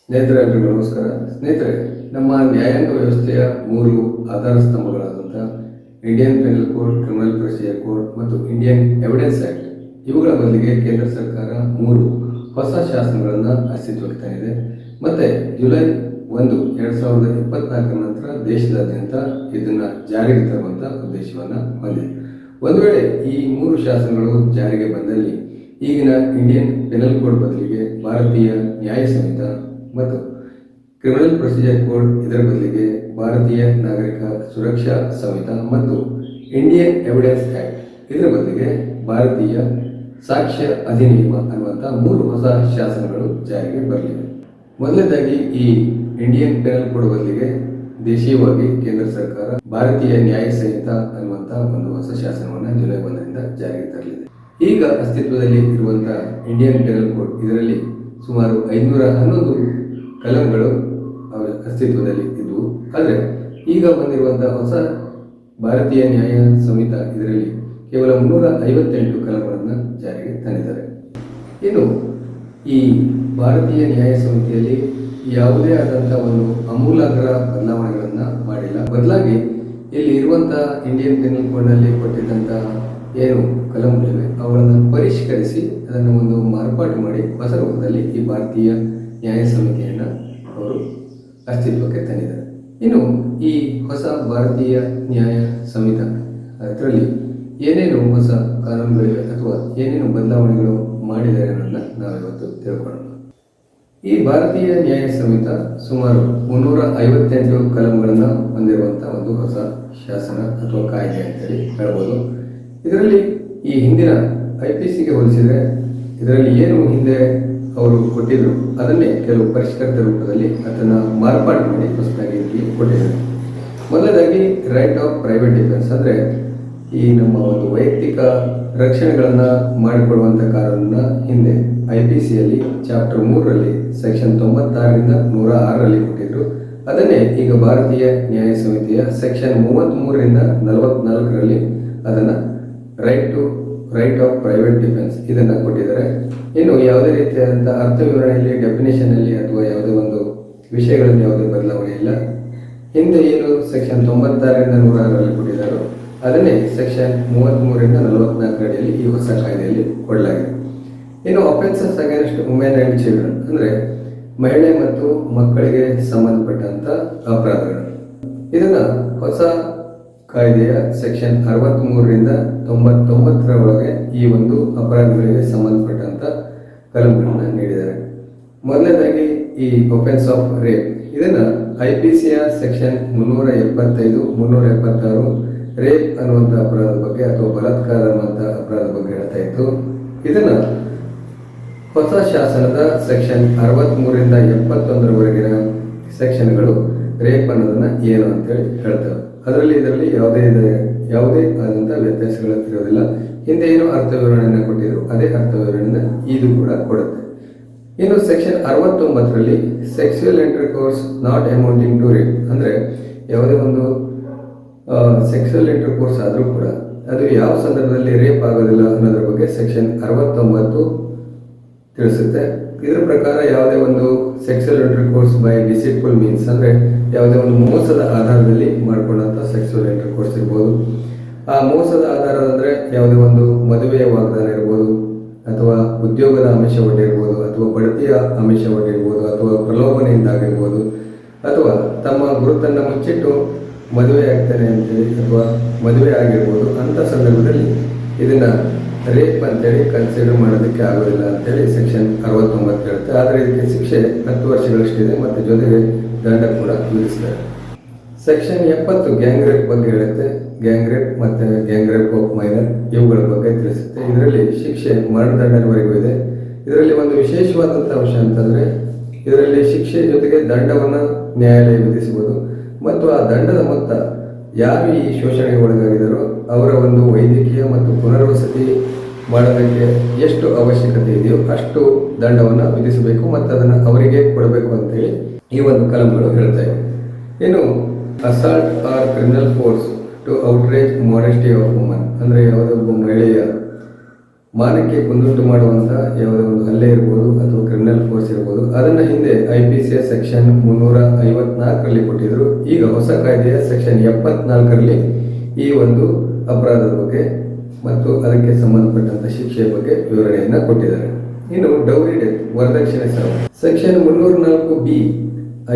ಸ್ನೇಹಿತರೆಲ್ಲರಿಗೂ ನಮಸ್ಕಾರ. ಸ್ನೇಹಿತರೆ, ನಮ್ಮ ನ್ಯಾಯಾಂಗ ವ್ಯವಸ್ಥೆಯ 3 ಆಧಾರ ಸ್ತಂಭಗಳಾದಂಥ Indian penal code, criminal procedure code ಮತ್ತು ಇಂಡಿಯನ್ ಎವಿಡೆನ್ಸ್ ಆ್ಯಕ್ಟ್ ಇವುಗಳ ಬದಲಿಗೆ ಕೇಂದ್ರ ಸರ್ಕಾರ 3 ಹೊಸ ಶಾಸನಗಳನ್ನು ಅಸ್ತಿತ್ವಕ್ಕೆ ತಂದಿದೆ. ಮತ್ತು ಜುಲೈ 1, 2024 ನಂತರ ದೇಶದಾದ್ಯಂತ ಇದನ್ನು ಜಾರಿಗೆ ತರುವಂಥ ಉದ್ದೇಶವನ್ನು ಹೊಂದಿದೆ. ಒಂದು ವೇಳೆ ಈ 3 ಶಾಸನಗಳು ಜಾರಿಗೆ ಬಂದಲ್ಲಿ ಈಗಿನ ಇಂಡಿಯನ್ ಪೆನಲ್ ಕೋಡ್ ಬದಲಿಗೆ ಭಾರತೀಯ ನ್ಯಾಯ ಸಂಹಿತ ಮತ್ತು ಕ್ರಿಮಿನಲ್ ಪ್ರೊಸೀಜರ್ ಕೋಡ್ ಇದರ ಬದಲಿಗೆ ಭಾರತೀಯ ನಾಗರಿಕ ಸುರಕ್ಷಾ ಸಂಹಿತ ಮತ್ತು ಇಂಡಿಯನ್ ಎವಿಡೆನ್ಸ್ ಆ್ಯಕ್ಟ್ ಇದರ ಬದಲಿಗೆ ಭಾರತೀಯ ಸಾಕ್ಷ್ಯ ಅಧಿನಿಯಮ ಅನ್ನುವಂಥ 3 ಹೊಸ ಶಾಸನಗಳು ಜಾರಿಗೆ ಬರಲಿವೆ. ಮೊದಲನೇದಾಗಿ ಈ ಇಂಡಿಯನ್ ಪೆನಲ್ ಕೋಡ್ ಬದಲಿಗೆ ದೇಶೀಯವಾಗಿ ಕೇಂದ್ರ ಸರ್ಕಾರ ಭಾರತೀಯ ನ್ಯಾಯ ಸಂಹಿತ ಅನ್ನುವಂಥ ಒಂದು ಹೊಸ ಶಾಸನವನ್ನು ಜುಲೈ 1ರಿಂದ ಜಾರಿಗೆ ತರಲಿದೆ. ಈಗ ಅಸ್ತಿತ್ವದಲ್ಲಿ ಇರುವಂತಹ ಇಂಡಿಯನ್ ಪೆನಲ್ ಕೋಡ್ ಇದರಲ್ಲಿ ಸುಮಾರು 511 ಕಲಂಗಳು ಅಸ್ತಿತ್ವದಲ್ಲಿ ಇದ್ದವು. ಆದರೆ ಈಗ ಬಂದಿರುವಂತಹ ಹೊಸ ಭಾರತೀಯ ನ್ಯಾಯ ಸಂಹಿತ ಇದರಲ್ಲಿ ಕೇವಲ 358 ಕಲಂಗಳನ್ನು ಜಾರಿಗೆ ತಂದಿದ್ದಾರೆ. ಇನ್ನು ಈ ಭಾರತೀಯ ನ್ಯಾಯ ಸಂಹಿತೆಯಲ್ಲಿ ಯಾವುದೇ ಆದಂಥ ಒಂದು ಅಮೂಲಾಗ್ರ ಬದಲಾವಣೆಗಳನ್ನು ಮಾಡಿಲ್ಲ. ಬದಲಾಗಿ ಇಲ್ಲಿ ಇರುವಂತಹ ಇಂಡಿಯನ್ ಪೆನಲ್ ಕೋಡ್ನಲ್ಲಿ ಕೊಟ್ಟಿದ್ದಂತಹ ಏನು ಕಲಂಗಳಿವೆ ಅವುಗಳನ್ನು ಪರಿಷ್ಕರಿಸಿ ಅದನ್ನು ಒಂದು ಮಾರ್ಪಾಟು ಮಾಡಿ ಹೊಸ ರೂಪದಲ್ಲಿ ಈ ಭಾರತೀಯ ನ್ಯಾಯ ಸಂಹಿತೆಯನ್ನು ಅವರು ಅಸ್ತಿತ್ವಕ್ಕೆ ತಂದಿದ್ದಾರೆ. ಇನ್ನು ಈ ಹೊಸ ಭಾರತೀಯ ನ್ಯಾಯ ಸಂಹಿತ ಅದರಲ್ಲಿ ಏನೇನು ಹೊಸ ಕಾನೂನುಗಳಿವೆ ಅಥವಾ ಏನೇನು ಬದಲಾವಣೆಗಳು ಮಾಡಿದ್ದಾರೆ ಅನ್ನೋದನ್ನ ನಾವಿವತ್ತು ತಿಳ್ಕೊಳ್ಳೋಣ. ಈ ಭಾರತೀಯ ನ್ಯಾಯ ಸಂಹಿತ ಸುಮಾರು 358 ಕಲಂಗಳನ್ನು ಹೊಂದಿರುವಂಥ ಒಂದು ಹೊಸ ಶಾಸನ ಅಥವಾ ಕಾಯ್ದೆ ಅಂತೇಳಿ ಹೇಳ್ಬೋದು. ಇದರಲ್ಲಿ ಈ ಹಿಂದಿನ IPCಗೆ ಹೋಲಿಸಿದರೆ ಇದರಲ್ಲಿ ಏನು ಹಿಂದೆ ಅವರು ಕೊಟ್ಟಿದ್ರು ಅದನ್ನೇ ಕೆಲವು ಪರಿಷ್ಕೃತ ರೂಪದಲ್ಲಿ ಅದನ್ನು ಮಾರ್ಪಾಡು ಮಾಡಿ ಹೊಸದಾಗಿ ಇಲ್ಲಿ ಕೊಟ್ಟಿದ್ದಾರೆ. ಮೊದಲನೇದಾಗಿ ರೈಟ್ ಆಫ್ ಪ್ರೈವೇಟ್ ಡಿಫೆನ್ಸ್ ಅಂದರೆ ಈ ನಮ್ಮ ಒಂದು ವೈಯಕ್ತಿಕ ರಕ್ಷಣೆಗಳನ್ನು ಮಾಡಿಕೊಳ್ಳುವಂಥ ಕಾನೂನನ್ನ ಹಿಂದೆ IPCಯಲ್ಲಿ ಚಾಪ್ಟರ್ 3ರಲ್ಲಿ ಸೆಕ್ಷನ್ 96ರಿಂದ 106ರಲ್ಲಿ ಕೊಟ್ಟಿದ್ರು. ಅದನ್ನೇ ಈಗ ಭಾರತೀಯ ನ್ಯಾಯ ಸಂಹಿತೆಯ ಸೆಕ್ಷನ್ 33ರಿಂದ 44ರಲ್ಲಿ ಅದನ್ನು ರೈಟ್ ಆಫ್ ಪ್ರೈವೇಟ್ ಡಿಫೆನ್ಸ್ ಇದನ್ನು ಕೊಟ್ಟಿದ್ದಾರೆ. ಇನ್ನು ಯಾವುದೇ ರೀತಿಯಾದಂಥ ಅರ್ಥ ವಿವರಣೆಯಲ್ಲಿ, ಡೆಫಿನೇಷನಲ್ಲಿ ಅಥವಾ ಯಾವುದೇ ಒಂದು ವಿಷಯಗಳಲ್ಲಿ ಯಾವುದೇ ಬದಲಾವಣೆ ಇಲ್ಲ. ಹಿಂದೆ ಏನು ಸೆಕ್ಷನ್ 96ರಿಂದ 106ರಲ್ಲಿ ಕೊಟ್ಟಿದ್ದಾರೋ ಅದನ್ನೇ ಸೆಕ್ಷನ್ 33ರಿಂದ 44 ಅಡಿಯಲ್ಲಿ ಈ ಹೊಸ ಕಾಯ್ದೆಯಲ್ಲಿ ಕೊಡಲಾಗಿದೆ. ಇನ್ನು offences against women and children ಅಂದರೆ ಮಹಿಳೆ ಮತ್ತು ಮಕ್ಕಳಿಗೆ ಸಂಬಂಧಪಟ್ಟಂಥ ಅಪರಾಧಗಳು, ಇದನ್ನು ಹೊಸ ಕಾಯ್ದೆಯ ಸೆಕ್ಷನ್ 63ರಿಂದ 99ರ ಒಳಗೆ ಈ ಒಂದು ಅಪರಾಧಗಳಿಗೆ ಸಂಬಂಧಪಟ್ಟಂಥ ಕಲಂಗಳನ್ನು ನೀಡಿದ್ದಾರೆ. ಮೊದಲನೇದಾಗಿ ಈ ಒಫೆನ್ಸ್ ಆಫ್ ರೇಪ್ ಇದನ್ನು IPCಯ ಸೆಕ್ಷನ್ 375, 376 ರೇಪ್ ಅನ್ನುವಂಥ ಅಪರಾಧದ ಬಗ್ಗೆ ಅಥವಾ ಬಲಾತ್ಕಾರ ಅನ್ನುವಂಥ ಅಪರಾಧದ ಬಗ್ಗೆ ಹೇಳ್ತಾ ಇತ್ತು. ಇದನ್ನು ಹೊಸ ಶಾಸನದ ಸೆಕ್ಷನ್ 63ರಿಂದ 71ರವರೆಗಿನ ಸೆಕ್ಷನ್ಗಳು ರೇಪ್ ಅನ್ನೋದನ್ನು ಏನು ಅಂತೇಳಿ ಹೇಳ್ತವೆ. ಇದರಲ್ಲಿ ಯಾವುದೇ ಆದಂಥ ವ್ಯತ್ಯಾಸಗಳು ಇರೋದಿಲ್ಲ. ಹಿಂದೆ ಏನು ಅರ್ಥ ವಿವರಣೆಯನ್ನು ಕೊಟ್ಟಿದ್ರು ಅದೇ ಅರ್ಥ ವಿವರಣೆಯನ್ನು ಇದು ಕೂಡ ಕೊಡುತ್ತೆ. ಇನ್ನು ಸೆಕ್ಷನ್ 69ರಲ್ಲಿ sexual intercourse not amounting to rape ಅಂದರೆ ಯಾವುದೇ ಒಂದು ಸೆಕ್ಸುವಲ್ ಇಂಟರ್ಕೋರ್ಸ್ ಆದರೂ ಕೂಡ ಅದು ಯಾವ ಸಂದರ್ಭದಲ್ಲಿ ರೇಪ್ ಆಗೋದಿಲ್ಲ ಅನ್ನೋದ್ರ ಬಗ್ಗೆ ಸೆಕ್ಷನ್ 69 ತಿಳಿಸುತ್ತೆ. ಇದರ ಪ್ರಕಾರ ಯಾವುದೇ ಒಂದು ಸೆಕ್ಸುವಲ್ ಇಂಟರ್ಕೋರ್ಸ್ ಬೈ ಡಿಸೀಟ್ಫುಲ್ ಮೀನ್ಸ್ ಅಂದರೆ ಯಾವುದೇ ಒಂದು ಮೋಸದ ಆಧಾರದಲ್ಲಿ ಮಾಡಿಕೊಂಡಂಥ ಸೆಕ್ಸುವಲ್ ಇಂಟರ್ಕೋರ್ಸ್ ಇರ್ಬೋದು. ಆ ಮೋಸದ ಆಧಾರ ಅಂದರೆ ಯಾವುದೇ ಒಂದು ಮದುವೆಯ ವಾಗ್ದಾನ ಇರ್ಬೋದು, ಅಥವಾ ಉದ್ಯೋಗದ ಆಮಿಷ ಒಡ್ಡಿರ್ಬೋದು, ಅಥವಾ ಬಡ್ತಿಯ ಆಮಿಷ ಒಡ್ಡಿರ್ಬೋದು, ಅಥವಾ ಪ್ರಲೋಭನೆಯಿಂದಾಗಿರ್ಬೋದು, ಅಥವಾ ತಮ್ಮ ಗುರುತನ್ನು ಮುಚ್ಚಿಟ್ಟು ಮದುವೆ ಆಗ್ತಾನೆ ಅಂತೇಳಿ ಅಥವಾ ಮದುವೆ ಆಗಿರ್ಬೋದು. ಅಂಥ ಸಂದರ್ಭದಲ್ಲಿ ಇದನ್ನು ರೇಪ್ ಅಂತೇಳಿ ಕನ್ಸಿಡರ್ ಮಾಡೋದಕ್ಕೆ ಆಗೋದಿಲ್ಲ ಅಂತೇಳಿ ಸೆಕ್ಷನ್ 69 ಹೇಳುತ್ತೆ. ಆದರೆ ಇದಕ್ಕೆ ಶಿಕ್ಷೆ 10 ವರ್ಷಗಳಷ್ಟಿದೆ ಮತ್ತು ಜೊತೆಗೆ ದಂಡ ಕೂಡ ವಿಧಿಸ್ತಾರೆ. ಸೆಕ್ಷನ್ 70 ಗ್ಯಾಂಗ್ ರೇಪ್ ಬಗ್ಗೆ ಹೇಳುತ್ತೆ. ಗ್ಯಾಂಗ್ ರೇಪ್ ಮತ್ತು ಗ್ಯಾಂಗ್ ರೇಪ್ ಆಫ್ ಮೈನರ್ ಇವುಗಳ ಬಗ್ಗೆ ತಿಳಿಸುತ್ತೆ. ಇದರಲ್ಲಿ ಶಿಕ್ಷೆ ಮರಣದಂಡನವರೆಗೂ ಇದೆ. ಇದರಲ್ಲಿ ಒಂದು ವಿಶೇಷವಾದಂಥ ಅಂಶ ಅಂತಂದರೆ ಇದರಲ್ಲಿ ಶಿಕ್ಷೆ ಜೊತೆಗೆ ದಂಡವನ್ನು ನ್ಯಾಯಾಲಯ ವಿಧಿಸಬಹುದು ಮತ್ತು ಆ ದಂಡದ ಮೊತ್ತ ಯಾರು ಈ ಶೋಷಣೆಗೆ ಒಳಗಾಗಿದ್ದಾರೋ ಅವರ ಒಂದು ವೈದ್ಯಕೀಯ ಮತ್ತು ಪುನರ್ವಸತಿ ಮಾಡೋದಕ್ಕೆ ಎಷ್ಟು ಅವಶ್ಯಕತೆ ಇದೆಯೋ ಅಷ್ಟು ದಂಡವನ್ನು ವಿಧಿಸಬೇಕು ಮತ್ತು ಅದನ್ನು ಅವರಿಗೆ ಕೊಡಬೇಕು ಅಂತೇಳಿ ಈ ಒಂದು ಕಲಂಗಳು ಹೇಳ್ತಾ ಇವೆ. ಇನ್ನು assault or criminal force to outrage modesty of woman ಅಂದರೆ ಯಾವುದೋ ಒಬ್ಬ ಮಹಿಳೆಯ ಮಾನಕ್ಕೆ ಕುಂದುಂಟು ಮಾಡುವಂಥ ಯಾವುದೇ ಒಂದು ಹಲ್ಲೆ ಇರ್ಬೋದು ಅಥವಾ ಕ್ರಿಮಿನಲ್ ಫೋರ್ಸ್ ಇರ್ಬೋದು, ಅದನ್ನು ಹಿಂದೆ IPCಯ ಸೆಕ್ಷನ್ 354ರಲ್ಲಿ ಕೊಟ್ಟಿದ್ರು. ಈಗ ಹೊಸ ಕಾಯ್ದೆಯ ಸೆಕ್ಷನ್ 74ರಲ್ಲಿ ಈ ಒಂದು ಅಪರಾಧದ ಬಗ್ಗೆ ಮತ್ತು ಅದಕ್ಕೆ ಸಂಬಂಧಪಟ್ಟಂತ ಶಿಕ್ಷೆಯ ಬಗ್ಗೆ ವಿವರಣೆಯನ್ನು ಕೊಟ್ಟಿದ್ದಾರೆ. ಇನ್ನು ಡೌರಿ ಡೆತ್, ವರದಕ್ಷಿಣೆ ಸಾವು, ಸೆಕ್ಷನ್ 304B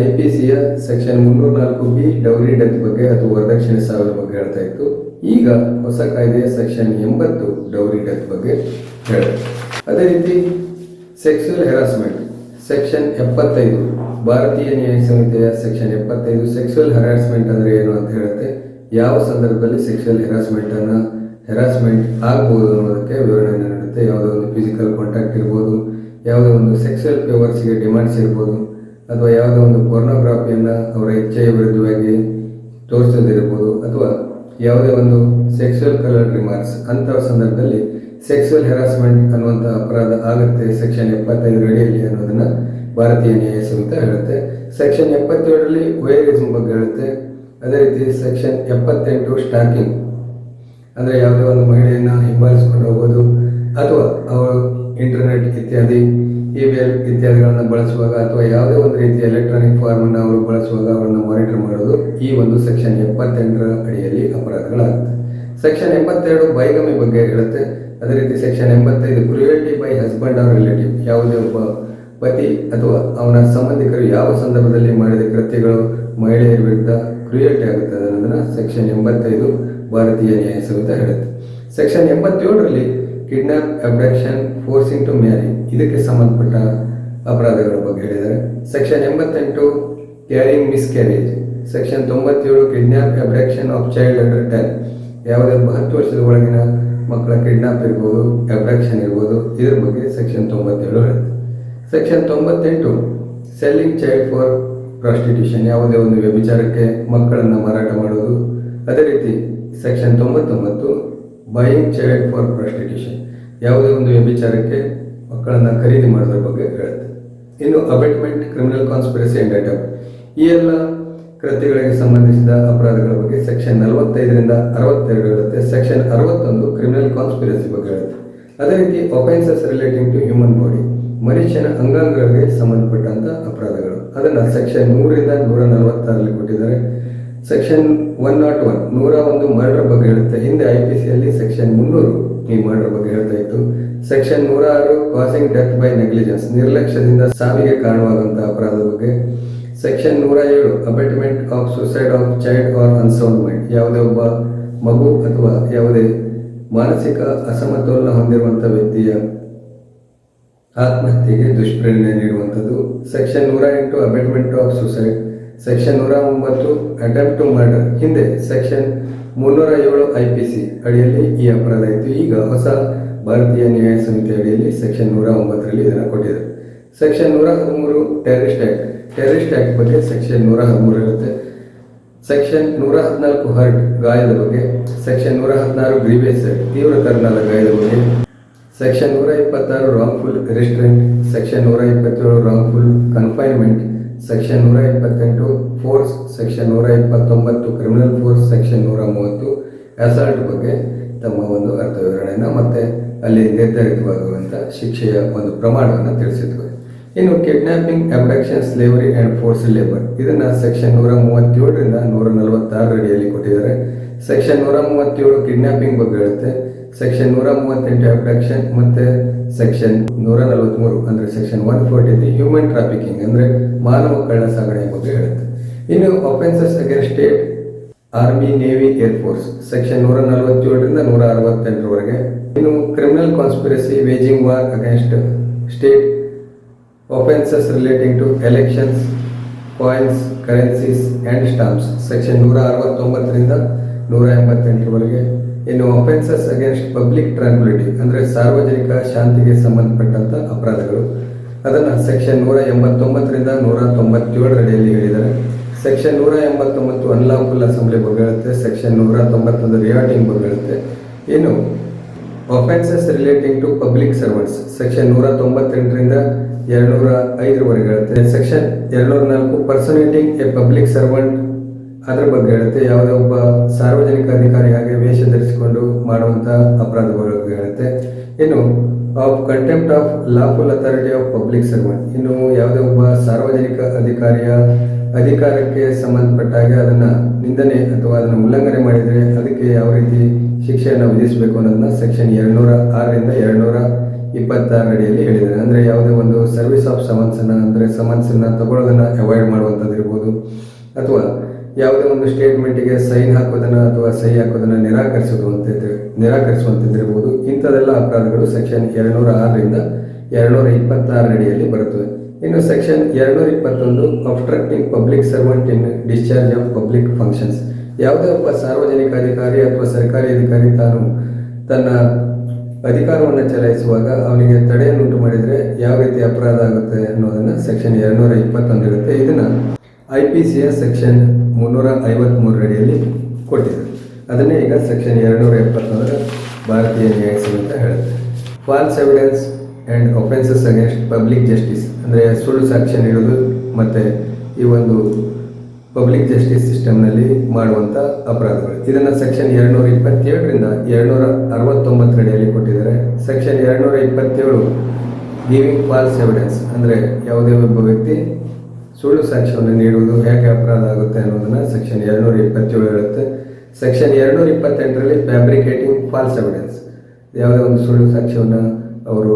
IPCಯ ಸೆಕ್ಷನ್ 304B ಡೌರಿ ಡೆತ್ ಬಗ್ಗೆ ಅಥವಾ ವರದಕ್ಷಿಣೆ ಸಾವಿನ ಬಗ್ಗೆ ಹೇಳ್ತಾ ಇತ್ತು. ಈಗ ಹೊಸ ಕಾಯ್ದೆಯ ಸೆಕ್ಷನ್ 80 ಡೌರಿ ಡೆತ್ ಬಗ್ಗೆ ಹೇಳುತ್ತೆ. ಅದೇ ರೀತಿ ಸೆಕ್ಸುವಲ್ ಹೆರಾಸ್ಮೆಂಟ್ ಸೆಕ್ಷನ್ 75 ಭಾರತೀಯ ನ್ಯಾಯ ಸಂಹಿತೆಯ ಸೆಕ್ಷನ್ 75 ಸೆಕ್ಸುವಲ್ ಹರಾಸ್ಮೆಂಟ್ ಅಂದ್ರೆ ಏನು ಅಂತ ಹೇಳುತ್ತೆ. ಯಾವ ಸಂದರ್ಭದಲ್ಲಿ ಸೆಕ್ಸುವಲ್ ಹೆರಾಸ್ಮೆಂಟ್ ಆಗ್ಬೋದು ಅನ್ನೋದಕ್ಕೆ ವಿವರಣೆಯನ್ನು ನೀಡುತ್ತೆ. ಯಾವುದೋ ಒಂದು ಫಿಸಿಕಲ್ ಕಾಂಟ್ಯಾಕ್ಟ್ ಇರ್ಬೋದು, ಯಾವುದೋ ಒಂದು ಸೆಕ್ಸುವಲ್ ಫೇವರ್ಸ್ಗೆ ಡಿಮಾಂಡ್ಸ್ ಇರ್ಬೋದು, ಅಥವಾ ಯಾವುದೋ ಒಂದು ಪೋರ್ನೋಗ್ರಾಫಿಯನ್ನು ಅವರ ಇಚ್ಛೆಯ ವಿರುದ್ಧವಾಗಿ ತೋರಿಸೋದಿರ್ಬೋದು, ಅಥವಾ ಯಾವುದೇ ಒಂದು ಸೆಕ್ಸುವಲ್ ಕಲರ್ ರಿಮಾರ್ಕ್ಸ್ ಅಂಥ ಸಂದರ್ಭದಲ್ಲಿ ಸೆಕ್ಸುವಲ್ ಹೆರಾಸ್ಮೆಂಟ್ ಅನ್ನುವಂಥ ಅಪರಾಧ ಆಗುತ್ತೆ ಸೆಕ್ಷನ್ 75 ಅಡಿಯಲ್ಲಿ ಅನ್ನೋದನ್ನು ಭಾರತೀಯ ನ್ಯಾಯ ಸಂಹಿತೆ ಹೇಳುತ್ತೆ. ಸೆಕ್ಷನ್ 77ರಲ್ಲಿ ವೈರಿಸಮ್ ಬಗ್ಗೆ ಹೇಳುತ್ತೆ. ಅದೇ ರೀತಿ ಸೆಕ್ಷನ್ 78 ಸ್ಟಾಕಿಂಗ್ ಅಂದರೆ ಯಾವುದೇ ಒಂದು ಮಹಿಳೆಯನ್ನು ಹಿಂಬಾಲಿಸ್ಕೊಂಡು ಹೋಗೋದು ಅಥವಾ ಅವಳು ಇಂಟರ್ನೆಟ್ ಇತ್ಯಾದಿ ಇಮೇಲ್ ಇತ್ಯಾದಿಗಳನ್ನು ಬಳಸುವಾಗ ಅಥವಾ ಯಾವುದೇ ಒಂದು ರೀತಿಯ ಎಲೆಕ್ಟ್ರಾನಿಕ್ ಫಾರ್ಮನ್ನು ಅವರು ಬಳಸುವಾಗ ಅವರನ್ನು ಮಾನಿಟರ್ ಮಾಡೋದು ಈ ಒಂದು ಸೆಕ್ಷನ್ 78ರ ಅಡಿಯಲ್ಲಿ ಅಪರಾಧಗಳಾಗುತ್ತೆ. ಸೆಕ್ಷನ್ 82 ಬೈಗಮಿ ಬಗ್ಗೆ ಹೇಳುತ್ತೆ. ಅದೇ ರೀತಿ section 85 cruelty by husband or relative, ಯಾವುದೇ ಒಬ್ಬ ಪತಿ ಅಥವಾ ಅವನ ಸಂಬಂಧಿಕರು ಯಾವ ಸಂದರ್ಭದಲ್ಲಿ ಮಾಡಿದ ಕೃತ್ಯಗಳು ಮಹಿಳೆಯರ ವಿರುದ್ಧ ಕ್ರುಯಲ್ಟಿ ಆಗುತ್ತದೆ ಅನ್ನೋದನ್ನು ಸೆಕ್ಷನ್ 85 ಭಾರತೀಯ ನ್ಯಾಯ ಸಂಹಿತೆ ಹೇಳುತ್ತೆ. ಸೆಕ್ಷನ್ 87ರಲ್ಲಿ kidnap, abduction, forcing to marry ಇದಕ್ಕೆ ಸಂಬಂಧಪಟ್ಟ ಅಪರಾಧಗಳ ಬಗ್ಗೆ ಹೇಳಿದ್ದಾರೆ. Section 88 carrying miscarriage, section 97 kidnap, abduction of child under 10 ಯಾವುದೇ 10 ವರ್ಷದ ಒಳಗಿನ ಮಕ್ಕಳ ಕಿಡ್ನಾಪ್ ಇರ್ಬೋದು, ಅಬ್ಡಕ್ಷನ್ ಇರ್ಬೋದು, ಇದ್ರ ಬಗ್ಗೆ ಸೆಕ್ಷನ್ 97 ಹೇಳುತ್ತೆ. Section 98 selling child for prostitution, ಯಾವುದೇ ಒಂದು ವ್ಯಭಿಚಾರಕ್ಕೆ ಮಕ್ಕಳನ್ನು ಮಾರಾಟ ಮಾಡೋದು. ಅದೇ ರೀತಿ section 99 buying child for prostitution, ಯಾವುದೇ ಒಂದು ವ್ಯಭಿಚಾರಕ್ಕೆ ಮಕ್ಕಳನ್ನು ಖರೀದಿ ಮಾಡೋದ್ರ ಬಗ್ಗೆ ಹೇಳುತ್ತೆ. ಇನ್ನು abetment, criminal conspiracy and attempt ಈ ಎಲ್ಲ ಕೃತ್ಯಗಳಿಗೆ ಸಂಬಂಧಿಸಿದ ಅಪರಾಧಗಳ ಬಗ್ಗೆ ಸೆಕ್ಷನ್ 45ರಿಂದ 62 ಹೇಳುತ್ತೆ. ಸೆಕ್ಷನ್ 61 ಕ್ರಿಮಿನಲ್ ಕಾನ್ಸ್ಪಿರಸಿ ಬಗ್ಗೆ ಹೇಳುತ್ತೆ. ಅದೇ ರೀತಿ offences relating to human body, ಮನುಷ್ಯನ ಅಂಗಾಂಗಗಳಿಗೆ ಸಂಬಂಧಪಟ್ಟಂತ ಅಪರಾಧಗಳು, ಅದನ್ನು ಸೆಕ್ಷನ್ 100ರಿಂದ 146ರಲ್ಲಿ ಕೊಟ್ಟಿದ್ದಾರೆ. ಸೆಕ್ಷನ್ 101 ಮರ್ಡರ್ ಬಗ್ಗೆ ಹೇಳುತ್ತೆ. ಹಿಂದೆ IPCಯಲ್ಲಿ ಸೆಕ್ಷನ್ 300 ಈ ಮರ್ಡರ್ ಬಗ್ಗೆ ಹೇಳ್ತಾ ಇತ್ತು. Section 106 causing death by negligence, ನಿರ್ಲಕ್ಷ್ಯದಿಂದ ಸಾವಿಗೆ ಕಾರಣವಾದಂತಹ ಅಪರಾಧದ ಬಗ್ಗೆ. Section 107 abetment of suicide of child or unsound mind, ಯಾವುದೇ ಒಬ್ಬ ಮಗು ಅಥವಾ ಯಾವುದೇ ಮಾನಸಿಕ ಅಸಮತೋಲನ ಹೊಂದಿರುವಂಥ ವ್ಯಕ್ತಿಯ ಆತ್ಮಹತ್ಯೆಗೆ ದುಷ್ಪ್ರೇರಣೆ ನೀಡುವಂಥದ್ದು. Section 108 abetment of suicide. Section 109 attempt to murder, ಹಿಂದೆ ಸೆಕ್ಷನ್ 307 IPC ಅಡಿಯಲ್ಲಿ ಈ ಅಪರಾಧ ಇತ್ತು. ಈಗ ಹೊಸ ಭಾರತೀಯ ನ್ಯಾಯ ಸಂಹಿತೆ ಅಡಿಯಲ್ಲಿ ಸೆಕ್ಷನ್ 109ರಲ್ಲಿ ಇದನ್ನು ಕೊಟ್ಟಿದ್ದಾರೆ. ಸೆಕ್ಷನ್ 113 ಟೆರರಿಸ್ಟ್ ಆಕ್ಟ್ ಬಗ್ಗೆ ಸೆಕ್ಷನ್ 113 ಇರುತ್ತೆ. ಸೆಕ್ಷನ್ 114 ಹರ್ಟ್, ಗಾಯದ ಬಗ್ಗೆ. ಸೆಕ್ಷನ್ 116 ಗ್ರೀವಿಯಸ್, ತೀವ್ರತರನಾದ ಗಾಯದ ಬಗ್ಗೆ. Section 126 wrongful restraint. Section 127 wrongful confinement. Section 128 force. Section 129 criminal force. Section 130 assault ಬಗ್ಗೆ ತಮ್ಮ ಒಂದು ಅರ್ಥ ವಿವರಣೆಯನ್ನು ಮತ್ತೆ ಅಲ್ಲಿ ನಿರ್ಧಾರಿತವಾಗುವಂಥ ಶಿಕ್ಷೆಯ ಒಂದು ಪ್ರಮಾಣವನ್ನು ತಿಳಿಸಿದ್ವಿ. ಇನ್ನು kidnapping, abduction, slavery and force labour ಇದನ್ನು ಸೆಕ್ಷನ್ 137ರಿಂದ 146 ಅಡಿಯಲ್ಲಿ ಕೊಟ್ಟಿದ್ದಾರೆ. ಸೆಕ್ಷನ್ 137 ಕಿಡ್ನಾಪಿಂಗ್ ಬಗ್ಗೆ ಹೇಳುತ್ತೆ. ಸೆಕ್ಷನ್ 138 ಅಬ್ಡಕ್ಷನ್ ಮತ್ತು ಸೆಕ್ಷನ್ 143 ಅಂದರೆ ಸೆಕ್ಷನ್ 143 ಹ್ಯೂಮನ್ ಟ್ರಾಫಿಕಿಂಗ್ ಅಂದರೆ ಮಾನವ ಕಳ್ಳ ಸಾಗಣೆ ಬಗ್ಗೆ ಹೇಳುತ್ತೆ. ಇನ್ನು offences against state, army, navy, air force section 147ರಿಂದ 168ರವರೆಗೆ. ಇನ್ನು criminal conspiracy, waging war against state, offenses relating to elections, coins, currencies and stamps section 169ರಿಂದ 188ರವರೆಗೆ. ಇನ್ನು offenses against public tranquility ಅಂದರೆ ಸಾರ್ವಜನಿಕ ಶಾಂತಿಗೆ ಸಂಬಂಧಪಟ್ಟಂತ ಅಪರಾಧಗಳು, ಅದನ್ನು ಸೆಕ್ಷನ್ 189ರಿಂದ 197 ಅಡಿಯಲ್ಲಿ ಹೇಳಿದ್ದಾರೆ. ಸೆಕ್ಷನ್ 189 ಅನ್ಲಾಫುಲ್ ಅಸೆಂಬ್ಲಿ ಬಗ್ಗೆ ಹೇಳುತ್ತೆ. ಸೆಕ್ಷನ್ 191 ರಿಯಾಟಿಂಗ್ ಬಗ್ಗೆ ಹೇಳುತ್ತೆ. ಇನ್ನು offenses relating to public servants section 198ರಿಂದ 205ರವರೆಗೆ ಹೇಳುತ್ತೆ. Section 204 personating a public servant ಅದರ ಬಗ್ಗೆ ಹೇಳುತ್ತೆ. ಯಾವುದೇ ಒಬ್ಬ ಸಾರ್ವಜನಿಕ ಅಧಿಕಾರಿಯಾಗಿ ವೇಷ ಧರಿಸಿಕೊಂಡು ಮಾಡುವಂಥ ಅಪರಾಧಗಳ ಬಗ್ಗೆ ಹೇಳುತ್ತೆ. ಇನ್ನು of contempt of lawful authority of public servant, ಇನ್ನು ಯಾವುದೇ ಒಬ್ಬ ಸಾರ್ವಜನಿಕ ಅಧಿಕಾರಿಯ ಅಧಿಕಾರಕ್ಕೆ ಸಂಬಂಧಪಟ್ಟ ಹಾಗೆ ಅದನ್ನು ನಿಂದನೆ ಅಥವಾ ಅದನ್ನು ಉಲ್ಲಂಘನೆ ಮಾಡಿದರೆ ಅದಕ್ಕೆ ಯಾವ ರೀತಿ ಶಿಕ್ಷೆಯನ್ನು ವಿಧಿಸಬೇಕು ಅನ್ನೋದನ್ನ ಸೆಕ್ಷನ್ 206ರಿಂದ 226 ಅಡಿಯಲ್ಲಿ ಹೇಳಿದ್ದಾರೆ. ಅಂದರೆ ಯಾವುದೇ ಒಂದು ಸರ್ವಿಸ್ ಆಫ್ ಸಮನ್ಸನ್ನು, ಅಂದರೆ ಸಮನ್ಸನ್ನು ತಗೊಳ್ಳೋದನ್ನು ಅವಾಯ್ಡ್ ಮಾಡುವಂಥದ್ದು ಇರ್ಬೋದು, ಅಥವಾ ಯಾವುದೇ ಒಂದು ಸ್ಟೇಟ್ಮೆಂಟಿಗೆ ಸೈನ್ ಹಾಕೋದನ್ನು ಅಥವಾ ಸಹಿ ಹಾಕೋದನ್ನು ನಿರಾಕರಿಸುವಂಥದ್ದಿರ್ಬೋದು. ಇಂಥದೆಲ್ಲ ಅಪರಾಧಗಳು ಸೆಕ್ಷನ್ 206ರಿಂದ 226 ಅಡಿಯಲ್ಲಿ ಬರುತ್ತವೆ. ಇನ್ನು section 221 obstructing public servant in discharge of public functions, ಯಾವುದೇ ಒಬ್ಬ ಸಾರ್ವಜನಿಕ ಅಧಿಕಾರಿ ಅಥವಾ ಸರ್ಕಾರಿ ಅಧಿಕಾರಿ ತಾನು ತನ್ನ ಅಧಿಕಾರವನ್ನು ಚಲಾಯಿಸುವಾಗ ಅವನಿಗೆ ತಡೆಯನ್ನುಂಟು ಮಾಡಿದರೆ ಯಾವ ರೀತಿ ಅಪರಾಧ ಆಗುತ್ತೆ ಅನ್ನೋದನ್ನು ಸೆಕ್ಷನ್ 221 ಇರುತ್ತೆ. ಇದನ್ನು IPCಯ ಸೆಕ್ಷನ್ 353 ಅಡಿಯಲ್ಲಿ ಕೊಟ್ಟಿದೆ. ಅದನ್ನೇ ಈಗ ಸೆಕ್ಷನ್ 271 ಭಾರತೀಯ ನ್ಯಾಯ ಸಂಹಿತೆ ಹೇಳುತ್ತೆ. False evidence and offences against public justice, ಅಂದರೆ ಸುಳ್ಳು ಸಾಕ್ಷ್ಯ ನೀಡೋದು ಮತ್ತು ಈ ಒಂದು ಪಬ್ಲಿಕ್ ಜಸ್ಟಿಸ್ ಸಿಸ್ಟಮ್ನಲ್ಲಿ ಮಾಡುವಂಥ ಅಪರಾಧಗಳು. ಇದನ್ನು ಸೆಕ್ಷನ್ 227ರಿಂದ 269 ಅಡಿಯಲ್ಲಿ ಕೊಟ್ಟಿದ್ದಾರೆ. ಸೆಕ್ಷನ್ 227 ಗಿವಿಂಗ್ ಫಾಲ್ಸ್ ಎವಿಡೆನ್ಸ್, ಅಂದರೆ ಯಾವುದೇ ಒಬ್ಬ ವ್ಯಕ್ತಿ ಸುಳ್ಳು ಸಾಕ್ಷ್ಯವನ್ನು ನೀಡುವುದು ಹೇಗೆ ಅಪರಾಧ ಆಗುತ್ತೆ ಅನ್ನೋದನ್ನು ಸೆಕ್ಷನ್ 227 ಹೇಳುತ್ತೆ. ಸೆಕ್ಷನ್ 228ರಲ್ಲಿ ಫ್ಯಾಬ್ರಿಕೇಟಿಂಗ್ ಫಾಲ್ಸ್ ಎವಿಡೆನ್ಸ್, ಯಾವುದೇ ಒಂದು ಸುಳ್ಳು ಸಾಕ್ಷ್ಯವನ್ನು ಅವರು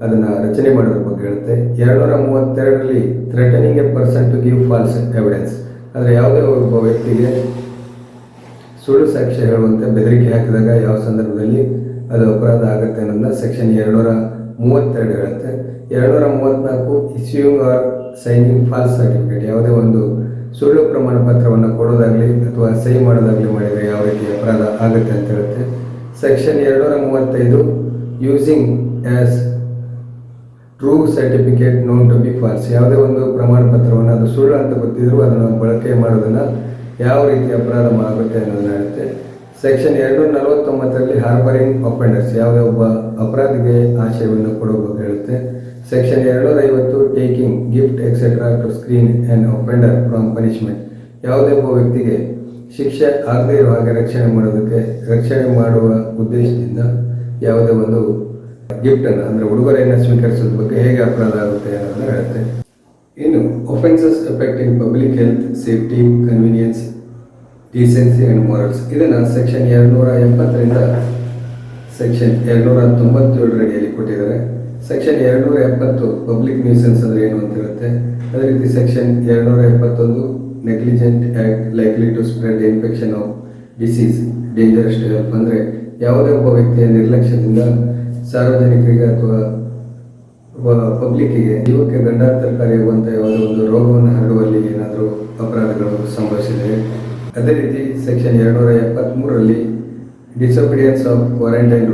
ಅದನ್ನು ರಚನೆ ಮಾಡೋದ್ರ ಬಗ್ಗೆ ಹೇಳುತ್ತೆ. 232ರಲ್ಲಿ threatening a person to give false evidence, ಅಂದರೆ ಯಾವುದೇ ಒಬ್ಬ ವ್ಯಕ್ತಿಗೆ ಸುಳ್ಳು ಸಾಕ್ಷ್ಯ ಹೇಳುವಂತೆ ಬೆದರಿಕೆ ಹಾಕಿದಾಗ ಯಾವ ಸಂದರ್ಭದಲ್ಲಿ ಅದು ಅಪರಾಧ ಆಗುತ್ತೆ ಅನ್ನೋದನ್ನ ಸೆಕ್ಷನ್ 232 ಹೇಳುತ್ತೆ. 234 issuing or signing false certificate, ಯಾವುದೇ ಒಂದು ಸುಳ್ಳು ಪ್ರಮಾಣ ಪತ್ರವನ್ನು ಕೊಡೋದಾಗಲಿ ಅಥವಾ ಸಹಿ ಮಾಡೋದಾಗಲಿ ಮಾಡಿದರೆ ಯಾವ ರೀತಿ ಅಪರಾಧ ಆಗುತ್ತೆ ಅಂತ ಹೇಳುತ್ತೆ. Section 235 using as true certificate known to be false, ಯಾವುದೇ ಒಂದು ಪ್ರಮಾಣ ಪತ್ರವನ್ನು ಅದು ಸುಳ್ಳು ಅಂತ ಗೊತ್ತಿದ್ರೂ ಅದನ್ನು ಬಳಕೆ ಮಾಡೋದನ್ನು ಯಾವ ರೀತಿ ಅಪರಾಧ ಆಗುತ್ತೆ ಅನ್ನೋದನ್ನ ಹೇಳುತ್ತೆ. ಸೆಕ್ಷನ್ 249ರಲ್ಲಿ ಹಾರ್ಬರಿಂಗ್ ಅಫೆಂಡರ್ಸ್, ಯಾವುದೇ ಒಬ್ಬ ಅಪರಾಧಿಗೆ ಆಶಯವನ್ನು ಕೊಡೋ ಬಗ್ಗೆ ಹೇಳುತ್ತೆ. Section 250 taking gift etcetera to screen and offender from punishment, ಯಾವುದೇ ಒಬ್ಬ ವ್ಯಕ್ತಿಗೆ ಶಿಕ್ಷೆ ಆಗದೇ ಇರುವ ಹಾಗೆ ರಕ್ಷಣೆ ಮಾಡುವ ಉದ್ದೇಶದಿಂದ ಯಾವುದೇ ಒಂದು ಗಿಫ್ಟನ್ನು, ಅಂದರೆ ಉಡುಗೊರೆಯನ್ನು ಸ್ವೀಕರಿಸೋದ್ರ ಬಗ್ಗೆ ಹೇಗೆ ಅಪರಾಧ ಆಗುತ್ತೆ ಅನ್ನೋದನ್ನು ಹೇಳುತ್ತೆ. ಇನ್ನು offences affecting public health, safety, convenience, decency and morals, ಇದನ್ನು ಸೆಕ್ಷನ್ 280ರಿಂದ ಸೆಕ್ಷನ್ 297 ಅಡಿಯಲ್ಲಿ ಕೊಟ್ಟಿದ್ದಾರೆ. ಸೆಕ್ಷನ್ 270 ಪಬ್ಲಿಕ್ ನ್ಯೂಸೆನ್ಸ್ ಅಂದರೆ ಏನು ಅಂತ ಹೇಳುತ್ತೆ. ಅದೇ ರೀತಿ section 271 negligent act likely to spread infection of disease dangerous to health, ಅಂದರೆ ಯಾವುದೇ ಒಬ್ಬ ವ್ಯಕ್ತಿಯ ನಿರ್ಲಕ್ಷ್ಯದಿಂದ ಸಾರ್ವಜನಿಕರಿಗೆ ಅಥವಾ ಪಬ್ಲಿಕ್ಕಿಗೆ ಜೀವಕ್ಕೆ ಗಂಡಾಂತರಕಾರಿಯಾಗುವಂಥ ಯಾವುದೋ ಒಂದು ರೋಗವನ್ನು ಹರಡುವಲ್ಲಿ ಏನಾದರೂ ಅಪರಾಧಗಳು ಸಂಭವಿಸಿದೆ. ಅದೇ ರೀತಿ ಸೆಕ್ಷನ್ 273ರಲ್ಲಿ ಡಿಸೊಬಿಡಿಯನ್ಸ್ ಆಫ್ ಕ್ವಾರಂಟೈನ್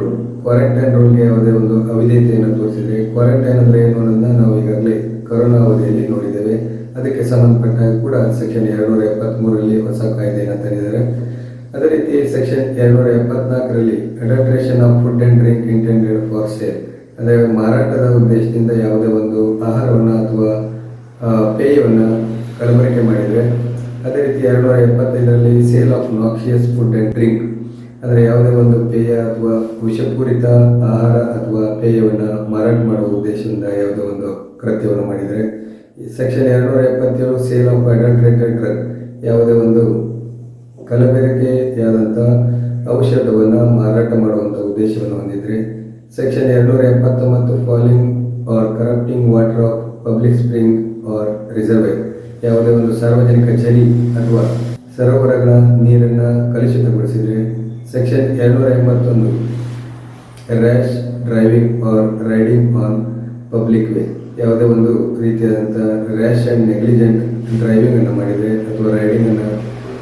ರೂಲ್ಗೆ ಯಾವುದೇ ಒಂದು ಅವಿಧೇಯತೆಯನ್ನು ತೋರಿಸಿದರೆ, ಕ್ವಾರಂಟೈನ್ ಅಂದರೆ ಏನು ಅನ್ನೋದನ್ನ ನಾವು ಈಗಾಗಲೇ ಕೊರೋನಾ ಅವಧಿಯಲ್ಲಿ ನೋಡಿದ್ದೇವೆ. ಅದಕ್ಕೆ ಸಂಬಂಧಪಟ್ಟ ಕೂಡ ಸೆಕ್ಷನ್ 273ರಲ್ಲಿ ಹೊಸ ಕಾಯ್ದೆಯನ್ನು ತಂದಿದ್ದಾರೆ. ಅದೇ ರೀತಿ ಸೆಕ್ಷನ್ 274ರಲ್ಲಿ adulteration of food and drink intended for sale, ಅಂದರೆ ಮಾರಾಟದ ಉದ್ದೇಶದಿಂದ ಯಾವುದೇ ಒಂದು ಆಹಾರವನ್ನು ಅಥವಾ ಪೇಯವನ್ನು ಕಲಬೆರಕೆ ಮಾಡಿದರೆ. ಅದೇ ರೀತಿ 275ರಲ್ಲಿ sale of noxious food and drink, ಅಂದರೆ ಯಾವುದೇ ಒಂದು ಪೇಯ ಅಥವಾ ವಿಷಪೂರಿತ ಆಹಾರ ಅಥವಾ ಪೇಯವನ್ನು ಮಾರಾಟ ಮಾಡುವ ಉದ್ದೇಶದಿಂದ ಯಾವುದೇ ಒಂದು ಕೃತ್ಯವನ್ನು ಮಾಡಿದರೆ. Section 277 sale of adulterated drug, ಯಾವುದೇ ಒಂದು ಕಲಬೆರಕೆಯಾದಂಥ ಔಷಧವನ್ನು ಮಾರಾಟ ಮಾಡುವಂಥ ಉದ್ದೇಶವನ್ನು ಹೊಂದಿದರೆ. Section 279 fouling or corrupting water of public spring or reservoir, ಯಾವುದೇ ಒಂದು ಸಾರ್ವಜನಿಕ ಚರಿ ಅಥವಾ ಸರೋವರಗಳ ನೀರನ್ನು ಕಲುಷಿತಗೊಳಿಸಿದರೆ. Section 281 rash driving or riding on public way, ಯಾವುದೇ ಒಂದು ರೀತಿಯಾದಂಥ ರ್ಯಾಶ್ ಆ್ಯಂಡ್ ನೆಗ್ಲಿಜೆಂಟ್ ಡ್ರೈವಿಂಗನ್ನು ಮಾಡಿದರೆ ಅಥವಾ ರೈಡಿಂಗನ್ನು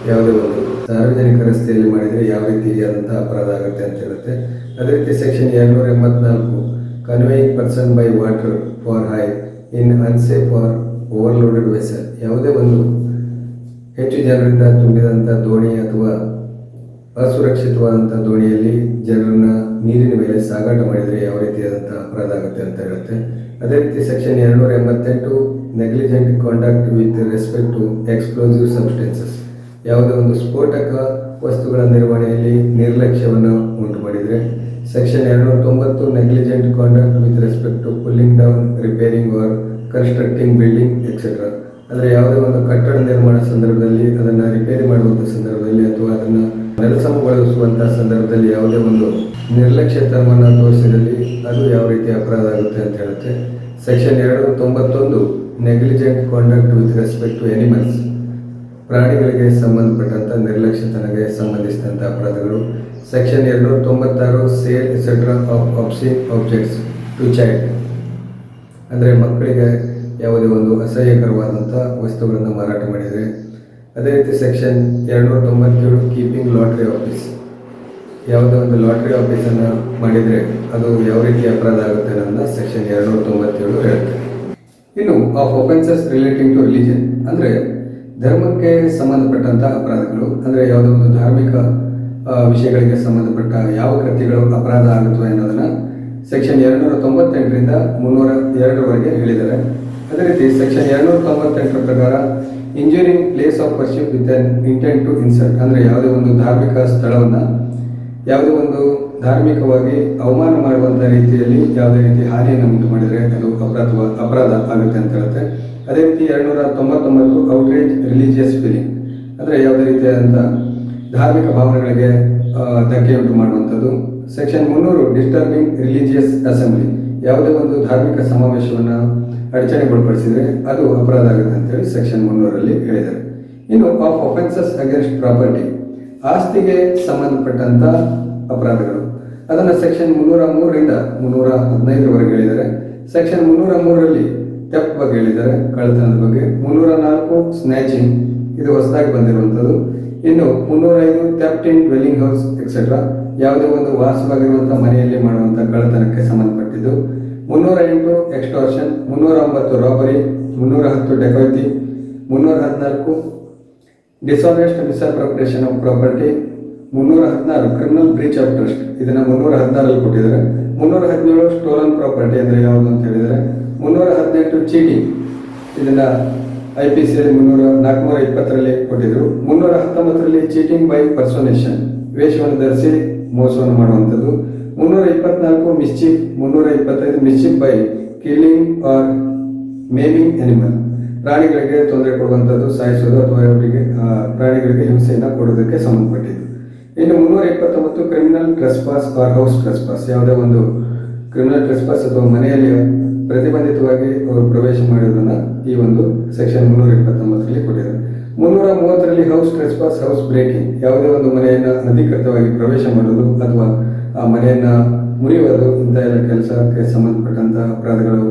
ಯಾವುದೇ ಒಂದು ಸಾರ್ವಜನಿಕ ರಸ್ತೆಯಲ್ಲಿ ಮಾಡಿದರೆ ಯಾವ ರೀತಿಯಾದಂಥ ಅಪರಾಧ ಆಗುತ್ತೆ ಅಂತ ಹೇಳುತ್ತೆ. ಅದೇ ರೀತಿ section 284 conveying person by water for hire in unsafe or overloaded vessel, ಯಾವುದೇ ಒಂದು ಹೆಚ್ಚು ಜನರಿಂದ ತುಂಬಿದಂಥ ದೋಣಿ ಅಥವಾ ಅಸುರಕ್ಷಿತವಾದಂಥ ದೋಣಿಯಲ್ಲಿ ಜನರನ್ನು ನೀರಿನ ಮೇಲೆ ಸಾಗಾಟ ಮಾಡಿದರೆ ಯಾವ ರೀತಿಯಾದಂಥ ಅಪರಾಧ ಆಗುತ್ತೆ ಅಂತ ಹೇಳುತ್ತೆ. ಅದೇ ರೀತಿ section 288 negligent conduct with respect to explosive substances, ಯಾವುದೇ ಒಂದು ಸ್ಫೋಟಕ ವಸ್ತುಗಳ ನಿರ್ವಹಣೆಯಲ್ಲಿ ನಿರ್ಲಕ್ಷ್ಯವನ್ನು ಉಂಟು ಮಾಡಿದರೆ. Section 290 negligent conduct with respect to pulling down, repairing or constructing building etcetera. ಅಂದರೆ ಯಾವುದೇ ಒಂದು ಕಟ್ಟಡ ನಿರ್ಮಾಣ ಸಂದರ್ಭದಲ್ಲಿ, ಅದನ್ನು ರಿಪೇರಿ ಮಾಡುವಂಥ ಸಂದರ್ಭದಲ್ಲಿ ಅಥವಾ ಅದನ್ನು ನೆಲಸಮಗೊಳಿಸುವಂಥ ಸಂದರ್ಭದಲ್ಲಿ ಯಾವುದೇ ಒಂದು ನಿರ್ಲಕ್ಷ್ಯತನವನ್ನು ತೋರಿಸಿದಲ್ಲಿ ಅದು ಯಾವ ರೀತಿ ಅಪರಾಧ ಆಗುತ್ತೆ ಅಂತ ಹೇಳುತ್ತೆ. Section 291 negligent conduct with respect to animals, ಪ್ರಾಣಿಗಳಿಗೆ ಸಂಬಂಧಪಟ್ಟಂಥ ನಿರ್ಲಕ್ಷ್ಯತನಗೆ ಸಂಬಂಧಿಸಿದಂಥ ಅಪರಾಧಗಳು. Section 296 sale etcetera of obscene objects to child, ಅಂದರೆ ಮಕ್ಕಳಿಗೆ ಯಾವುದೇ ಒಂದು ಅಸಹ್ಯಕರವಾದಂಥ ವಸ್ತುಗಳನ್ನು ಮಾರಾಟ ಮಾಡಿದರೆ. ಅದೇ ರೀತಿ ಸೆಕ್ಷನ್ 297 ಕೀಪಿಂಗ್ ಲಾಟ್ರಿ ಆಫೀಸ್, ಯಾವುದೇ ಒಂದು ಲಾಟ್ರಿ ಆಫೀಸನ್ನು ಮಾಡಿದರೆ ಅದು ಯಾವ ರೀತಿ ಅಪರಾಧ ಆಗುತ್ತೆ ಅನ್ನೋದನ್ನ ಸೆಕ್ಷನ್ 297 ಹೇಳುತ್ತೆ. ಇನ್ನು of offences relating to religion, ಅಂದರೆ ಧರ್ಮಕ್ಕೆ ಸಂಬಂಧಪಟ್ಟಂಥ ಅಪರಾಧಗಳು, ಅಂದರೆ ಯಾವುದೋ ಒಂದು ಧಾರ್ಮಿಕ ವಿಷಯಗಳಿಗೆ ಸಂಬಂಧಪಟ್ಟ ಯಾವ ಕೃತ್ಯಗಳು ಅಪರಾಧ ಆಗುತ್ತವೆ ಅನ್ನೋದನ್ನು ಸೆಕ್ಷನ್ 298ರಿಂದ 302ವರೆಗೆ ಹೇಳಿದ್ದಾರೆ. ಅದೇ ರೀತಿ ಸೆಕ್ಷನ್ 298 ಪ್ರಕಾರ injuring place of worship with an intent to insult, ಅಂದರೆ ಯಾವುದೇ ಒಂದು ಧಾರ್ಮಿಕ ಸ್ಥಳವನ್ನು ಯಾವುದೇ ಒಂದು ಧಾರ್ಮಿಕವಾಗಿ ಅವಮಾನ ಮಾಡುವಂಥ ರೀತಿಯಲ್ಲಿ ಯಾವುದೇ ರೀತಿ ಹಾನಿಯನ್ನು ಉಂಟು ಮಾಡಿದರೆ ಅದು ಅಪರಾಧ ಆಗುತ್ತೆ ಅಂತ ಹೇಳುತ್ತೆ. ಅದೇ ರೀತಿ 299 ಔಟ್ರೇಜ್ ರಿಲಿಜಿಯಸ್ ಫೀಲಿಂಗ್, ಅಂದರೆ ಯಾವುದೇ ರೀತಿಯಾದಂಥ ಧಾರ್ಮಿಕ ಭಾವನೆಗಳಿಗೆ ಧಕ್ಕೆ ಉಂಟು ಮಾಡುವಂಥದ್ದು. ಸೆಕ್ಷನ್ 300 ಡಿಸ್ಟರ್ಬಿಂಗ್ ರಿಲಿಜಿಯಸ್ ಅಸೆಂಬ್ಲಿ, ಯಾವುದೇ ಒಂದು ಧಾರ್ಮಿಕ ಸಮಾವೇಶವನ್ನು ಅಡಚಣೆಗೊಳಪಡಿಸಿದರೆ ಅದು ಅಪರಾಧ ಆಗುತ್ತೆ ಅಂತೇಳಿ ಸೆಕ್ಷನ್ 300ರಲ್ಲಿ ಹೇಳಿದ್ದಾರೆ. ಇನ್ನು ಆಫ್ ಒಫೆನ್ಸಸ್ ಅಗೇನ್ಸ್ಟ್ ಪ್ರಾಪರ್ಟಿ, ಆಸ್ತಿಗೆ ಸಂಬಂಧಪಟ್ಟಂಥ ಅಪರಾಧಗಳು, ಅದನ್ನು ಸೆಕ್ಷನ್ 303ರಿಂದ 315ವರೆಗೆ ಹೇಳಿದ್ದಾರೆ. ಸೆಕ್ಷನ್ 303ರಲ್ಲಿ ಥೆಫ್ಟ್ ಬಗ್ಗೆ ಹೇಳಿದ್ದಾರೆ, ಕಳ್ಳತನದ ಬಗ್ಗೆ. 304 ಸ್ನ್ಯಾಚಿಂಗ್, ಇದು ಹೊಸದಾಗಿ ಬಂದಿರುವಂಥದ್ದು. ಇನ್ನು 305 ಥೆಫ್ಟ್ ಇನ್ ಡ್ವೆಲ್ಲಿಂಗ್ ಹೌಸ್ ಎಕ್ಸೆಟ್ರಾ, ಯಾವುದೇ ಒಂದು ವಾಸವಾಗಿರುವಂಥ ಮನೆಯಲ್ಲಿ ಮಾಡುವಂಥ ಕಳ್ಳತನಕ್ಕೆ ಸಂಬಂಧಪಟ್ಟಿದ್ದು. 308 extortion, 309 robbery, 310 ಡೆಕಾಯ್ತಿ, 314 dishonest misappropriation of property, 316 criminal breach of trust, ಇದನ್ನು 316ರಲ್ಲಿ ಕೊಟ್ಟಿದ್ದಾರೆ. 317 ಸ್ಟೋಲನ್ ಪ್ರಾಪರ್ಟಿ ಅಂದರೆ ಯಾವುದು ಅಂತ ಹೇಳಿದರೆ. 318 ಚೀಟಿಂಗ್, ಇದನ್ನು IPCಯಲ್ಲಿ 420ರಲ್ಲಿ ಕೊಟ್ಟಿದ್ದರು. 319ರಲ್ಲಿ ಚೀಟಿಂಗ್ ಬೈ ಪರ್ಸೋನೇಷನ್, ವೇಷವನ್ನು ಧರಿಸಿ ಮೋಸವನ್ನು ಮಾಡುವಂಥದ್ದು. 324 ಮಿಸ್ಚಿಫ್, 325 ಮಿಸ್ಚಿಫ್ ಬೈ ಕಿಲ್ಲಿಂಗ್ ಆರ್ ಮೇಮಿಂಗ್ ಎನಿಮಲ್, ಪ್ರಾಣಿಗಳಿಗೆ ತೊಂದರೆ ಕೊಡುವಂಥದ್ದು, ಸಾಯಿಸೋದು ಅಥವಾ ಅವರಿಗೆ ಪ್ರಾಣಿಗಳಿಗೆ ಹಿಂಸೆಯನ್ನು ಕೊಡೋದಕ್ಕೆ ಸಂಬಂಧಪಟ್ಟಿದ್ದು. ಇನ್ನು 329 criminal trespass R house trespass, ಯಾವುದೇ ಒಂದು ಕ್ರಿಮಿನಲ್ ಟ್ರೆಸ್ಪಾಸ್ ಅಥವಾ ಮನೆಯಲ್ಲಿ ಪ್ರತಿಬಂಧಿತವಾಗಿ ಅವರು ಪ್ರವೇಶ ಮಾಡೋದನ್ನು ಈ ಒಂದು ಸೆಕ್ಷನ್ 329ರಲ್ಲಿ ಕೊಟ್ಟಿದ್ದಾರೆ. 330ರಲ್ಲಿ ಹೌಸ್ ಟ್ರೆಸ್ಪಾಸ್, ಹೌಸ್ ಬ್ರೇಕಿಂಗ್, ಯಾವುದೇ ಒಂದು ಮನೆಯನ್ನು ಅಧಿಕೃತವಾಗಿ ಪ್ರವೇಶ ಮಾಡೋದು ಅಥವಾ ಆ ಮನೆಯನ್ನು ಮುರಿಯೋದು, ಇಂಥ ಎಲ್ಲ ಕೆಲಸಕ್ಕೆ ಸಂಬಂಧಪಟ್ಟಂಥ ಅಪರಾಧಗಳು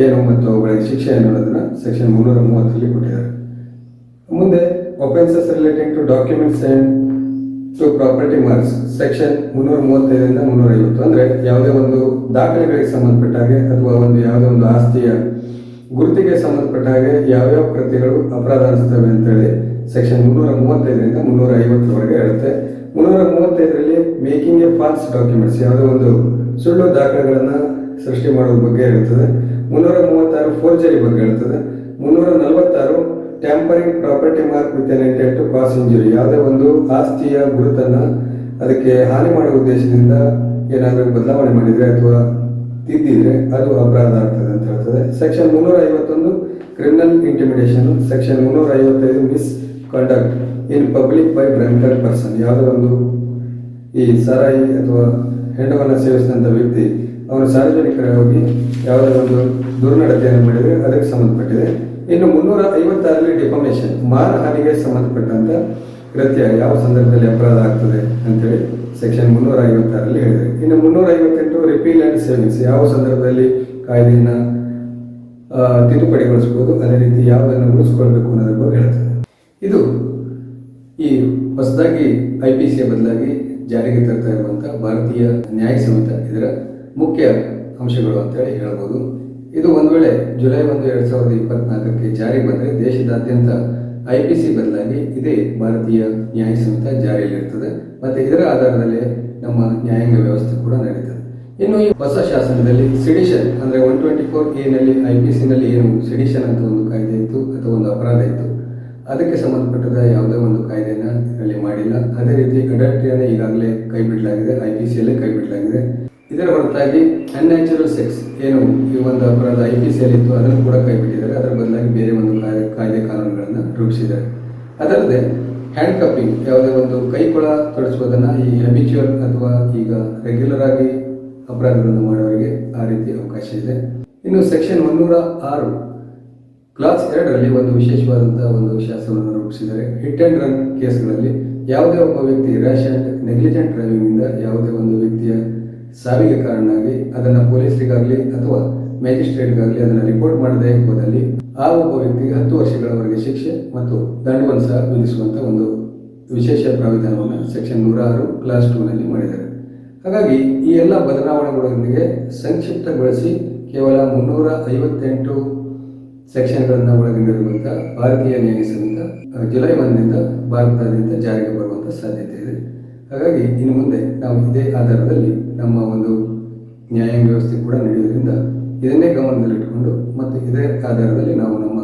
ಏನು ಮತ್ತು ಅವುಗಳಿಗೆ ಶಿಕ್ಷೆ ಅನ್ನೋದನ್ನು ಸೆಕ್ಷನ್ 330ರಲ್ಲಿ ಕೊಟ್ಟಿದ್ದಾರೆ. ಮುಂದೆ offences relating to documents and to property marks, section 335ರಿಂದ 350, ಅಂದರೆ ಯಾವುದೇ ಒಂದು ದಾಖಲೆಗಳಿಗೆ ಸಂಬಂಧಪಟ್ಟ ಹಾಗೆ ಅಥವಾ ಯಾವುದೇ ಒಂದು ಆಸ್ತಿಯ ಗುರುತಿಗೆ ಸಂಬಂಧಪಟ್ಟ ಹಾಗೆ ಯಾವ್ಯಾವ ಕೃತ್ಯಗಳು ಅಪರಾಧ ಅನಿಸ್ತವೆ ಅಂತೇಳಿ ಸೆಕ್ಷನ್ 335ರಿಂದ 350ವರೆಗೆ ಹೇಳುತ್ತೆ. 335ರಲ್ಲಿ ಮೇಕಿಂಗ್ ಎ ಫಾಲ್ಸ್ ಡಾಕ್ಯುಮೆಂಟ್ಸ್, ಯಾವುದೋ ಒಂದು ಸುಳ್ಳು ದಾಖಲೆಗಳನ್ನು ಸೃಷ್ಟಿ ಮಾಡೋದ್ರ ಬಗ್ಗೆ ಇರುತ್ತದೆ. 336 ಫೋರ್ಜರಿ ಬಗ್ಗೆ ಹೇಳ್ತದೆ. 346 tampering property mark with an intent to cause injury, ಯಾವುದೇ ಒಂದು ಆಸ್ತಿಯ ಗುರುತನ್ನು ಅದಕ್ಕೆ ಹಾನಿ ಮಾಡುವ ಉದ್ದೇಶದಿಂದ ಏನಾದರೂ ಬದಲಾವಣೆ ಮಾಡಿದರೆ ಅಥವಾ ತಿದ್ದಿದ್ರೆ ಅದು ಅಪರಾಧ ಆಗ್ತದೆ ಅಂತ ಹೇಳ್ತದೆ. Section 351 criminal intimidation, section 355 miss conduct in public by drunkard person, ಯಾವುದೋ ಒಂದು ಈ ಸಾರಾಯಿ ಅಥವಾ ಹೆಂಡವನ್ನು ಸೇವಿಸಿದಂಥ ವ್ಯಕ್ತಿ ಅವನು ಸಾರ್ವಜನಿಕರಾಗಿ ಯಾವುದೇ ಒಂದು ದುರ್ನಡತೆಯನ್ನು ಮಾಡಿದರೆ ಅದಕ್ಕೆ ಸಂಬಂಧಪಟ್ಟಿದೆ. ಇನ್ನು 356ರಲ್ಲಿ ಡಿಫಮೇಷನ್, ಮಾನಹಾನಿಗೆ ಸಂಬಂಧಪಟ್ಟಂಥ ಕೃತ್ಯ ಯಾವ ಸಂದರ್ಭದಲ್ಲಿ ಅಪರಾಧ ಆಗ್ತದೆ ಅಂತೇಳಿ ಸೆಕ್ಷನ್ 356ರಲ್ಲಿ ಹೇಳಿದೆ. ಇನ್ನು 358 ರಿಪೀಲ್ ಆ್ಯಂಡ್ ಸೇವಿಂಗ್ಸ್, ಯಾವ ಸಂದರ್ಭದಲ್ಲಿ ಕಾಯ್ದೆಯನ್ನು ತಿದ್ದುಪಡಿಗೊಳಿಸಬಹುದು, ಅದೇ ರೀತಿ ಯಾವುದನ್ನು ಉಳಿಸ್ಕೊಳ್ಬೇಕು ಅನ್ನೋದ್ರ ಬಗ್ಗೆ ಹೇಳ್ತದೆ. ಇದು ಈ ಹೊಸದಾಗಿ IPCಯ ಬದಲಾಗಿ ಜಾರಿಗೆ ತರ್ತಾ ಇರುವಂಥ ಭಾರತೀಯ ನ್ಯಾಯ ಸಂಹಿತ ಇದರ ಮುಖ್ಯ ಅಂಶಗಳು ಅಂತೇಳಿ ಹೇಳ್ಬೋದು. ಇದು ಒಂದು ವೇಳೆ ಜುಲೈ 1, 2024ಕ್ಕೆ ಜಾರಿಗೆ ಬಂದರೆ ದೇಶದಾದ್ಯಂತ IPC ಬದಲಾಗಿ ಇದೇ ಭಾರತೀಯ ನ್ಯಾಯ ಸಂಹಿತ ಜಾರಿಯಲ್ಲಿರ್ತದೆ ಮತ್ತು ಇದರ ಆಧಾರದಲ್ಲಿ ನಮ್ಮ ನ್ಯಾಯಾಂಗ ವ್ಯವಸ್ಥೆ ಕೂಡ ನಡೀತದೆ. ಇನ್ನು ಈ ಹೊಸ ಶಾಸನದಲ್ಲಿ ಸಿಡಿಷನ್ ಅಂದರೆ 124A ನಲ್ಲಿ IPCನಲ್ಲಿ ಏನು ಸಿಡಿಷನ್ ಅಂತ ಒಂದು ಕಾಯ್ದೆ ಇತ್ತು ಅಥವಾ ಒಂದು ಅಪರಾಧ ಇತ್ತು, ಅದಕ್ಕೆ ಸಂಬಂಧಪಟ್ಟದ ಯಾವುದೇ ಒಂದು ಕಾಯ್ದೆಯನ್ನು ಇದರಲ್ಲಿ ಮಾಡಿಲ್ಲ. ಅದೇ ರೀತಿ ಅಡಲ್ಟ್ರಿಯನ್ನು ಈಗಾಗಲೇ ಕೈ ಬಿಡಲಾಗಿದೆ, IPCಯಲ್ಲೇ ಕೈ ಬಿಡಲಾಗಿದೆ. ಇದರ ಹೊರತಾಗಿ ಅನ್ಯಾಚುರಲ್ ಸೆಕ್ಸ್ ಏನು ಈ ಒಂದು ಅಪರಾಧ IPCಯಲ್ಲಿ ಇತ್ತು ಅದನ್ನು ಕೂಡ ಕೈ ಬಿಟ್ಟಿದ್ದಾರೆ. ಅದರ ಬದಲಾಗಿ ಬೇರೆ ಒಂದು ಕಾಯ್ದೆ ಕಾನೂನುಗಳನ್ನು ರೂಪಿಸಿದ್ದಾರೆ. ಅದಲ್ಲದೆ ಹ್ಯಾಂಡ್ ಕಪ್ಪಿಂಗ್, ಯಾವುದೇ ಒಂದು ಕೈಕೊಳ ತೊಡಿಸುವುದನ್ನು ಈ ಹ್ಯಾಬಿಚುವಲ್ ಅಥವಾ ಈಗ ರೆಗ್ಯುಲರ್ ಆಗಿ ಅಪರಾಧಗಳನ್ನು ಮಾಡುವವರಿಗೆ ಆ ರೀತಿ ಅವಕಾಶ ಇದೆ. ಇನ್ನು ಸೆಕ್ಷನ್ 106 ಕ್ಲಾಸ್ 2ರಲ್ಲಿ ಒಂದು ವಿಶೇಷವಾದಂತಹ ಒಂದು ಶಾಸನವನ್ನು ರೂಪಿಸಿದ್ದಾರೆ. ಹಿಟ್ ಅಂಡ್ ರನ್ ಕೇಸ್ಗಳಲ್ಲಿ ಯಾವುದೇ ಒಬ್ಬ ವ್ಯಕ್ತಿ ರ್ಯಾಶ್ ಅಂಡ್ ನೆಗ್ಲಿಜೆಂಟ್ ಡ್ರೈವಿಂಗ್ನಿಂದ ಯಾವುದೇ ಒಂದು ವ್ಯಕ್ತಿಯ ಸಾವಿಗೆ ಕಾರಣನಾಗಿ ಅದನ್ನು ಪೊಲೀಸರಿಗಾಗಲಿ ಅಥವಾ ಮ್ಯಾಜಿಸ್ಟ್ರೇಟ್ಗಾಗಲಿ ಅದನ್ನು ರಿಪೋರ್ಟ್ ಮಾಡದೇ ಹೋದಲ್ಲಿ ಆ ಒಬ್ಬ ವ್ಯಕ್ತಿಗೆ 10 ವರ್ಷಗಳವರೆಗೆ ಶಿಕ್ಷೆ ಮತ್ತು ದಂಡವನ್ನು ಸಹ ವಿಧಿಸುವಂಥ ಒಂದು ವಿಶೇಷ ಪ್ರಾವಿಧಾನವನ್ನು ಸೆಕ್ಷನ್ 106 ಕ್ಲಾಸ್ 2ನಲ್ಲಿ ಮಾಡಿದ್ದಾರೆ. ಹಾಗಾಗಿ ಈ ಎಲ್ಲ ಬದಲಾವಣೆಗಳೊಂದಿಗೆ ಸಂಕ್ಷಿಪ್ತಗೊಳಿಸಿ ಕೇವಲ 358 ಸೆಕ್ಷನ್ಗಳನ್ನು ಒಳಗೊಂಡಿರುವಂಥ ಭಾರತೀಯ ನ್ಯಾಯ ಸಂಹಿತ ಜುಲೈ 1ರಿಂದ ಭಾರತದಾದ್ಯಂತ ಜಾರಿಗೆ ಬರುವಂಥ ಸಾಧ್ಯತೆ ಇದೆ. ಹಾಗಾಗಿ ಇನ್ನು ಮುಂದೆ ನಾವು ಇದೇ ಆಧಾರದಲ್ಲಿ ನಮ್ಮ ಒಂದು ನ್ಯಾಯಾಂಗ ವ್ಯವಸ್ಥೆ ಕೂಡ ನಡೆಯುವುದರಿಂದ ಇದನ್ನೇ ಗಮನದಲ್ಲಿಟ್ಟುಕೊಂಡು ಮತ್ತು ಇದೇ ಆಧಾರದಲ್ಲಿ ನಾವು ನಮ್ಮ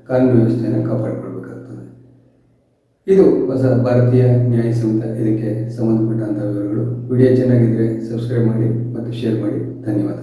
ಕಾನೂನು ವ್ಯವಸ್ಥೆಯನ್ನು ಕಾಪಾಡಿಕೊಳ್ಬೇಕಾಗ್ತದೆ. ಇದು ಹೊಸ ಭಾರತೀಯ ನ್ಯಾಯ ಸಂಹಿತ, ಇದಕ್ಕೆ ಸಂಬಂಧಪಟ್ಟಂಥ ವಿವರಗಳು. ವಿಡಿಯೋ ಚೆನ್ನಾಗಿದ್ದರೆ ಸಬ್ಸ್ಕ್ರೈಬ್ ಮಾಡಿ ಮತ್ತು ಶೇರ್ ಮಾಡಿ. ಧನ್ಯವಾದ.